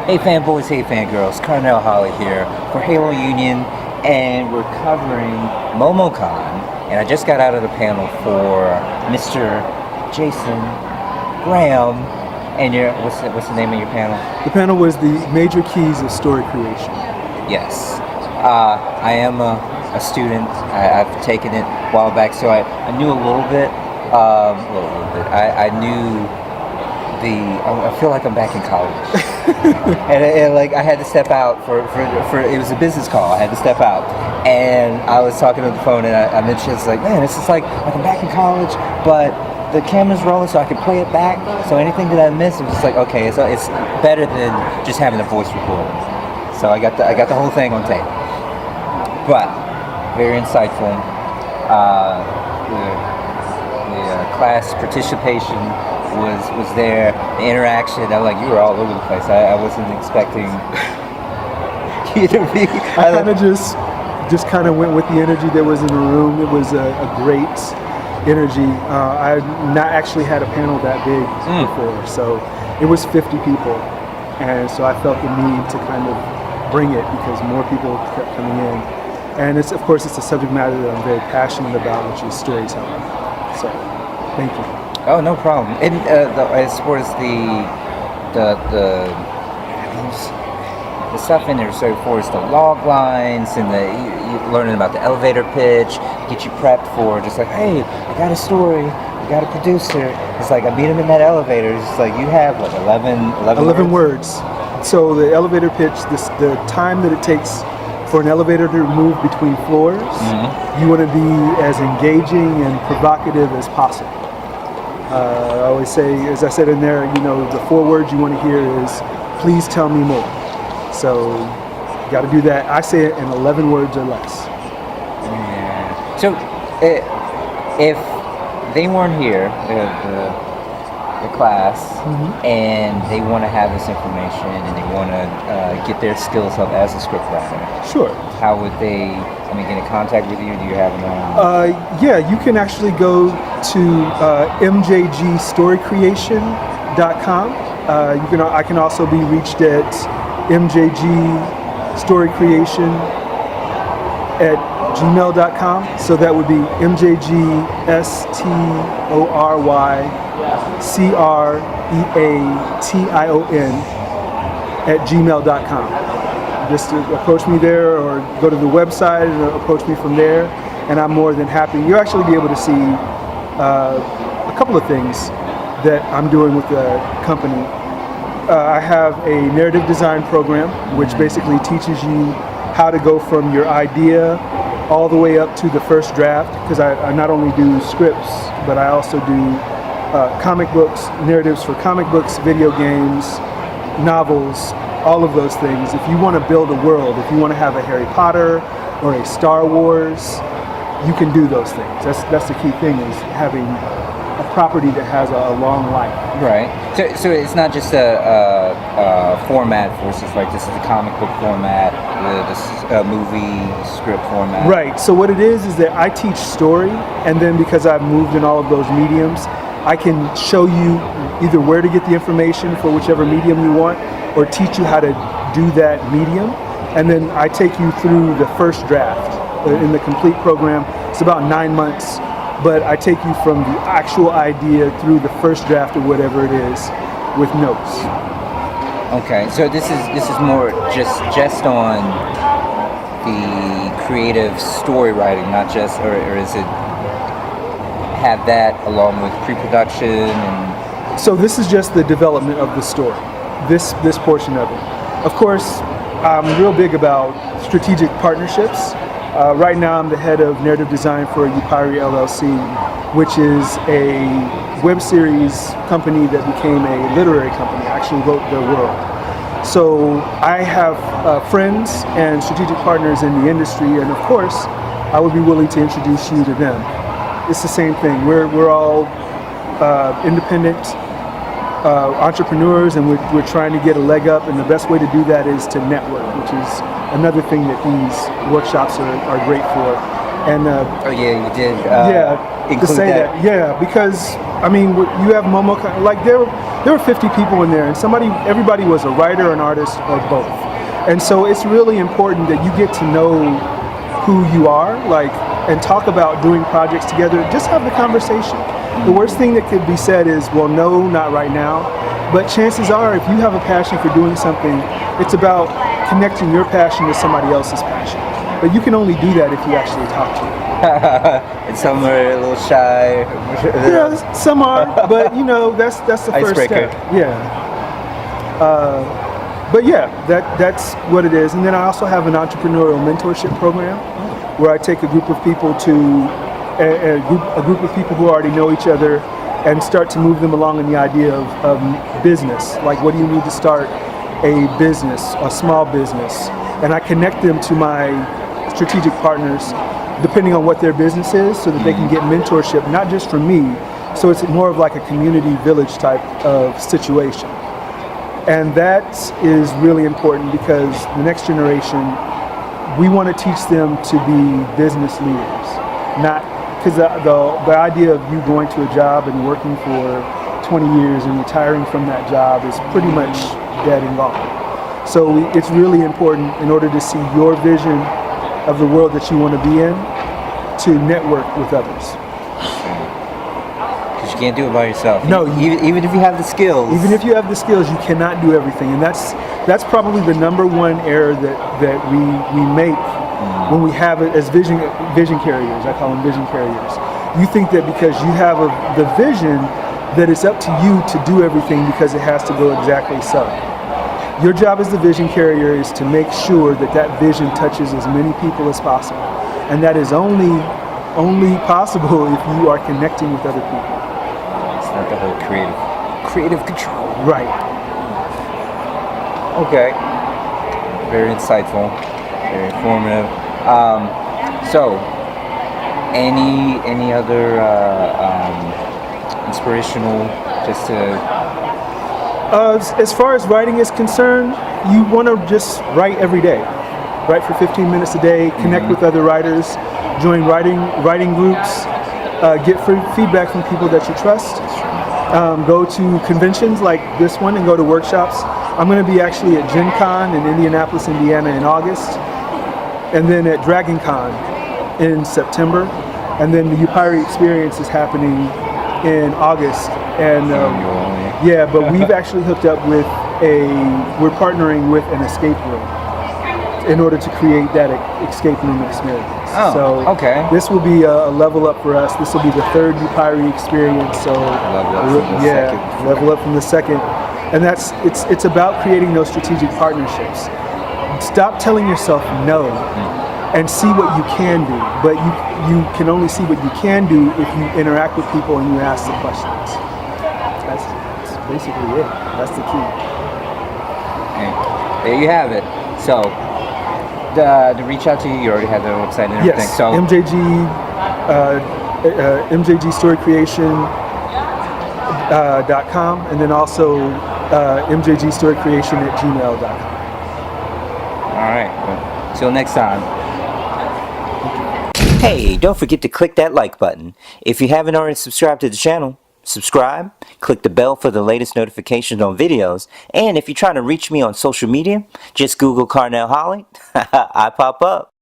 Hey fanboys, hey fangirls, Carnell Holley here for Halo Union, and we're covering Momocon, and I just got out of the panel for Mr. Jason Graham, and what's the name of your panel? The panel was the major keys of story creation. Yes. I am a student. I've taken it a while back, so I knew a little bit. I knew I feel like I'm back in college. and like I had to step out for it was a business call. I had to step out, and I was talking on the phone, and I mentioned, it's like, man, this is like I'm back in college, but the camera's rolling, so I can play it back. So anything that I missed, it was just like, okay, it's better than just having a voice recording. So I got the whole thing on tape. But very insightful. The class participation was there. The interaction, I was like, you were all over the place. I wasn't expecting you to be. I kind of just kind of went with the energy that was in the room. It was a great energy. I had not actually had a panel that big before, so it was 50 people, and so I felt the need to kind of bring it because more people kept coming in, and of course it's a subject matter that I'm very passionate about, which is storytelling. So, thank you. Oh, no problem. And as far as the stuff in there, so for the log lines and you learning about the elevator pitch, get you prepped for just like, hey, I got a story, I got a producer. It's like I meet him in that elevator. It's like you have like 11 words. So the elevator pitch, the time that it takes for an elevator to move between floors, you want to be as engaging and provocative as possible. I always say, as I said in there, the 4 words you want to hear is, please tell me more. So you got to do that. I say it in 11 words or less. Yeah. So if they weren't here, the class, and they want to have this information and they want to get their skills up as a scriptwriter, sure. How would they, get in contact with you? Do you have yeah, you can actually go to mjgstorycreation.com. I can also be reached at mjgstorycreation@gmail.com. So that would be mjgstorycreation@gmail.com. Just to approach me there, or go to the website and approach me from there, and I'm more than happy. You'll actually be able to see a couple of things that I'm doing with the company. I have a narrative design program, which basically teaches you how to go from your idea all the way up to the first draft, because I not only do scripts, but I also do comic books, narratives for comic books, video games, novels, all of those things. If you want to build a world, if you want to have a Harry Potter or a Star Wars, you can do those things. That's the key thing, is having a property that has a long life. Right. So it's not just a format versus like this is the comic book format, this movie script format. Right. So what it is that I teach story, and then because I've moved in all of those mediums, I can show you either where to get the information for whichever medium you want, or teach you how to do that medium. And then I take you through the first draft. In the complete program, it's about 9 months, but I take you from the actual idea through the first draft of whatever it is with notes. Okay, so this is more just on the creative story writing, not just, or is it have that along with pre-production and? So this is just the development of the story, this portion of it. Of course, I'm real big about strategic partnerships. Right now I'm the head of narrative design for Upiri LLC, which is a web series company that became a literary company. I actually wrote their world. So I have friends and strategic partners in the industry, and of course I would be willing to introduce you to them. It's the same thing. We're all independent entrepreneurs, and we're trying to get a leg up, and the best way to do that is to network, which is another thing that these workshops are great for. And Oh yeah, you did. yeah, to include say that. Yeah, because I mean, you have Momocon. Like there were 50 people in there, and everybody was a writer, an artist, or both. And so it's really important that you get to know who you are, like, and talk about doing projects together. Just have the conversation. The worst thing that could be said is, well, no, not right now. But chances are, if you have a passion for doing something, it's about connecting your passion to somebody else's passion. But you can only do that if you actually talk to them. And some are a little shy. Yeah, some are, but you know, that's the first Icebreaker. step. Yeah. But yeah, that's what it is. And then I also have an entrepreneurial mentorship program where I take a group of people to a group of people who already know each other and start to move them along in the idea of business. Like, what do you need to start a business, a small business? And I connect them to my strategic partners depending on what their business is, so that they can get mentorship, not just from me. So it's more of like a community village type of situation. And that is really important because the next generation, we want to teach them to be business leaders. Not because the idea of you going to a job and working for 20 years and retiring from that job is pretty much dead and gone. So it's really important, in order to see your vision of the world that you want to be in, to network with others. Because you can't do it by yourself. No, even if you have the skills. Even if you have the skills, you cannot do everything, and that's probably the number one error that we make when we have it as vision carriers. I call them vision carriers. You think that because you have the vision, that it's up to you to do everything because it has to go exactly so. Your job as the vision carrier is to make sure that that vision touches as many people as possible, and that is only possible if you are connecting with other people. It's not the whole creative control. Right. Okay. Very insightful. Very informative. So, any other inspirational, just to... As far as writing is concerned, you want to just write every day. Write for 15 minutes a day, connect with other writers, join writing groups, get feedback from people that you trust. Go to conventions like this one and go to workshops. I'm going to be actually at Gen Con in Indianapolis, Indiana in August, and then at Dragon Con in September, and then the Upiri Experience is happening in August. And yeah, but we've actually hooked up with we're partnering with an escape room in order to create that escape room experience. Oh, so okay. This will be a level up for us. This will be the third Upiri Experience. So level up from the second. And it's about creating those strategic partnerships. Stop telling yourself no and see what you can do. But you can only see what you can do if you interact with people and you ask the questions. That's basically it. That's the key. And there you have it. So, to reach out to you, you already have the website and everything. Yes, So MJG Story Creation .com, and then also mjgstorycreation@gmail.com. all right. Well, till next time. Hey, don't forget to click that like button. If you haven't already subscribed to the channel, subscribe, click the bell for the latest notifications on videos, and if you're trying to reach me on social media, just Google Carnell Holley. I pop up.